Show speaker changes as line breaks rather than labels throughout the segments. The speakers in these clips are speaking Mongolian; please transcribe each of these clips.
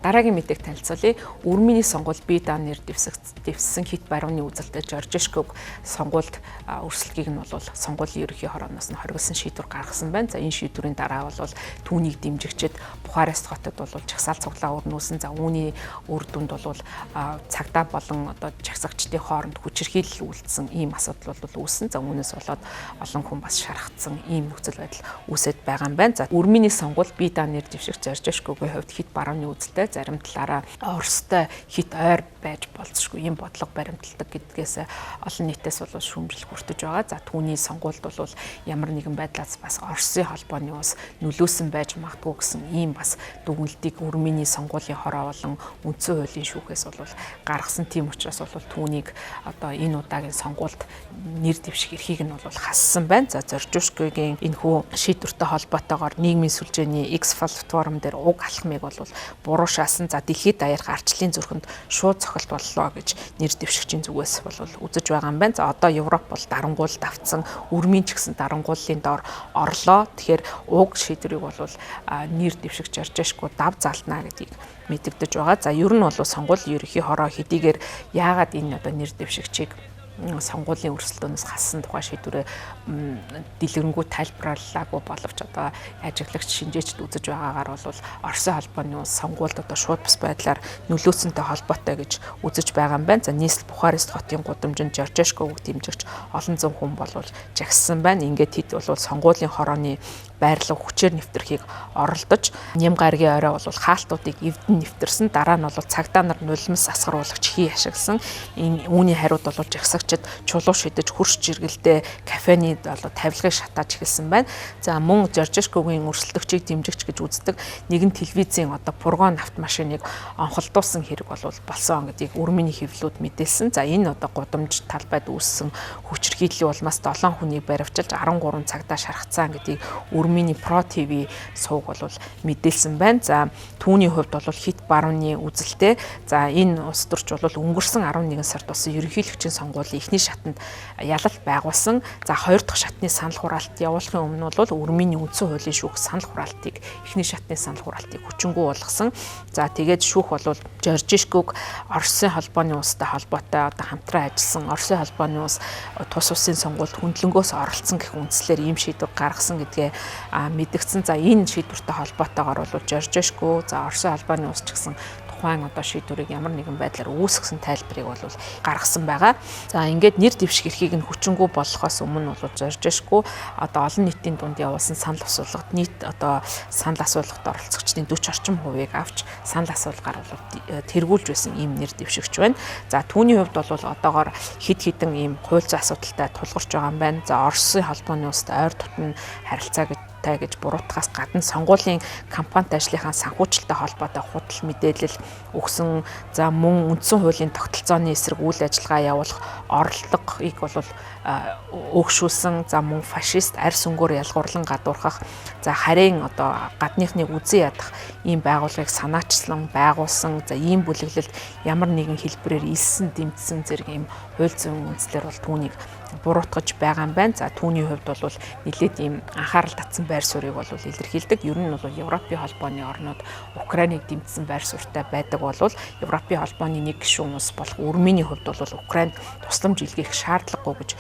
Дараагийн мэдээг танилцуулъя. Өрмөний сонгуул бие даанаар дэвссэн хит барууны үзэлтэй Жоржишког сонгуульд өрсөлдгийг нь бол сонгуулийн ерөнхий хорооноос нь хоригдсан шийдвэр гаргасан байна. За энэ шийдвэрийн дараа бол түүнийг дэмжигчид Бухарест хотод бол жагсаал цуглаа өрнүүлсэн. За үүний үр дүнд бол цагдаа болон одоо жагсагчдын хооронд хүчирхийлэл үйлдсэн ийм асуудал бол үүссэн. За үүнээс болоод олон хүн бас шархацсан ийм нөхцөл байдал үүсэж байгаа юм байна. За өрмөний сонгуул бие даанаар дэвших Жоржишкогийн хувьд хит барууны үзэлтэй зарим талаараа Оростой хит ойр байж болцсохгүй ийм бодлого баримталдаг гэдгээс олон нийтээс бол шүүмжлэл хүртэж байгаа. За түүний сонгуульд бол ямар нэгэн байдлаас бас Оросын холбооны ус нөлөөсөн байж магадгүй гэсэн ийм бас дүгнэлтийг өрмөний сонгуулийн хороо болон үндсэн хуулийн шүүхээс бол гаргасан. Тийм учраас бол түүнийг одоо энэ удаагийн сонгуульд нэр дэвших эрхийг нь бол хассан байна. За Жоржишкогийн энэхүү шийдвэртэй холбоотойгоор нийгмийн сүлжээний X платформ дээр уг алхмыг бол буруу шаасан. За дэлхийд даяарх ардчлалын зүрхэнд шууд цохилт боллоо гэж нэр дэвшигчийн зүгээс бол үзэж байгаа юм байна. За одоо Европ бол дарангуул давцсан, өрмийн ч гэсэн дарангууллын доор орлоо. Тэгэхээр уг шийдвэрийг бол нэр дэвшигч Жоржишко дав залтнаа гэдгийг мэдэгдэж байгаа. За ер нь бол сонгуулийн ерөнхий хороо хэдийгээр яагаад энэ одоо нэр дэвшигчийг сонгуулийн өрсөлдөөнөөс хассан тухай шийдвэрээ дэлгэрэнгүй тайлбарлаагүй боловч одоо ажиглагч шинжээчд үзэж байгаагаар бол Оросын холбооны сонгуульд одоо шууд бус байдлаар нөлөөсөнтэй холбоотой гэж үзэж байгаа юм байна. За нийслэл Бухарест хотын гудамжинд Жоржишког дэмжигч олон зуун хүн болвол жагссан байна. Ингээд хэд бол сонгуулийн хорооны байрлал хүчээр нэвтрхийг оролдож Ням гаргийн орой бол хаалтуудыг эвдэн нэвтэрсэн. Дараа нь бол цагдаа нар нулимс асгаруулагч хий ашигласан. Үүний хариуд бол жагсагчид чулуу шидэж хөрш жиргэлтэй кафений тавилгыг шатааж эхэлсэн байна. За мөн Жоржишкогийн өрсөлдөгчийг дэмжигч гэж үздэг нэгэн телевизийн фургон автомашиныг онхолдуулсан хэрэг болсон гэдгийг өрмөний хэвлэлүүд мэдээлсэн. За энэ гудамж талбайд үүссэн хүчирхийллийн улмаас 7 хүнийг баривчилж 13 цагдаа шархацсан гэдгийг Өрмөний Про ТV сувг бол мэдээлсэн байна. За түүний хувьд бол хит барууны үзэлтэй. За энэ улс төрч бол өнгөрсөн 11 сард болсон ерөнхийлөгчийн сонгуулийн эхний шатанд ялалт байгуулсан. За хоёр дахь шатны санал хураалт явуулахын өмнө бол Өрмөний үндсэн хуулийн шүүх санал хураалтыг эхний шатны санал хураалтыг хүчингү болгосон. За тэгээд шүүх бол Жоржишког Оросын холбооны улстай холбоотой хамтран ажилласан Оросын холбооны улс тус улсын сонгуульд хөндлөнгөөс оролцсон гэх үндслээр ийм шийдвэр гаргасан гэдгээ мэдгдсэн. За энэ шийдвэртэй холбоотойгоор бол Жоржишко за Оросын холбооны улс ч гэсэн тухайн шийдвэрийг ямар нэгэн байдлаар үүсгэсэн тайлбарыг бол гаргасан байгаа. За ингээд нэр дэвших эрхийг нь хүчингү болгохоос өмнө бол Жоржишко олон нийтийн дунд явуулсан санал асуулгад нийт санал асуулгад оролцогчдын 40 орчим хувийг авч санал асуулгаар бол тэргүүлж байсан ийм нэр дэвшигч байна. За түүний хувьд бол одоогоор хэд хэдэн ийм хууль зүйн асуудалтай тулгарч байгаа юм байна. За Оросын холбооны улстай ойр дотн харилцаа гэж буруутгахаас гадна сонгуулийн кампанит ажлынхаа санхүүжилттэй холбоотой худал мэдээлэл өгсөн. За мөн үндсэн хуулийн тогтолцооны эсрэг үйл ажиллагаа явуулах орлогыг бол өгшүүлсэн. За мөн фашист арьс өнгөөр ялгуурлан гадуурхах, за харийн гадныхныг үзэн ядах ийм байгууллагыг санаачилсан байгуулсан. За ийм бүлэглэлд ямар нэгэн хэлбэрээр илсэн дэмжсэн зэрэг ийм хууль зүйн үндслэр бол түүнийг буруутгаж байгаа юм байна. За түүний хувьд бол нэлээд ийм анхаарал татсан байр суурийг бол илэрхийлдэг. Ер нь бол Европын холбооны орнууд Украиныг дэмжсэн байр суурьтай байдаг бол Европын холбооны нэг гишүүн улс болох Өрмөний хувьд бол Украинд тусламж илгээх шаардлагагүй гэж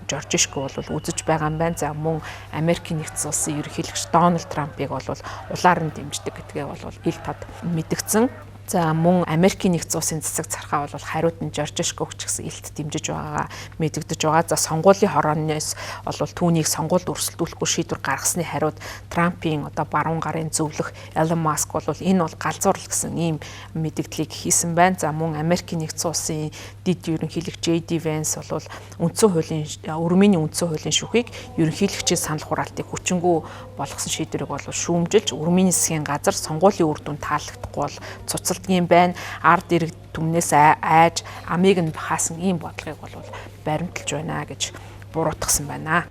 Жоржишко бол үзэж байгаа юм байна. За мөн Америкийн нэгдсэн улсын ерөнхийлөгч Дональд Трампыг бол улаар нь дэмждэг гэдгээ бол ил тод мэдгдсэн. За мөн Америкийн нэгдсэн улсын засаг зархаа бол хариуд нь Жоржишког ч гэсэн илт дэмжиж байгаагаа мэдэгдэж байгаа. За сонгуулийн хорооноос бол түүнийг сонгуульд өрсөлдүүлэхгүй шийдвэр гаргасны хариуд Трампын баруун гарын зөвлөх Elon Musk бол энэ бол галзуурал гэсэн ийм мэдэгдлийг хийсэн байна. За мөн Америкийн нэгдсэн улсын дэд ерөнхийлөгч JD Vance бол Өрмөний үндсэн хуулийн шүүхийг ерөнхийлөгчийн санал хураалтыг хүчингү болгосон шийдвэрийг бол шүүмжилж Өрмөний засгийн газар сонгуулийн үр дүн таалагдахгүй бол цуцалдгийн байна. Ард иргэд түмнээс айж амийг нь хаасан ийм бодлогыг бол баримталж байна гэж буруутгасан байна.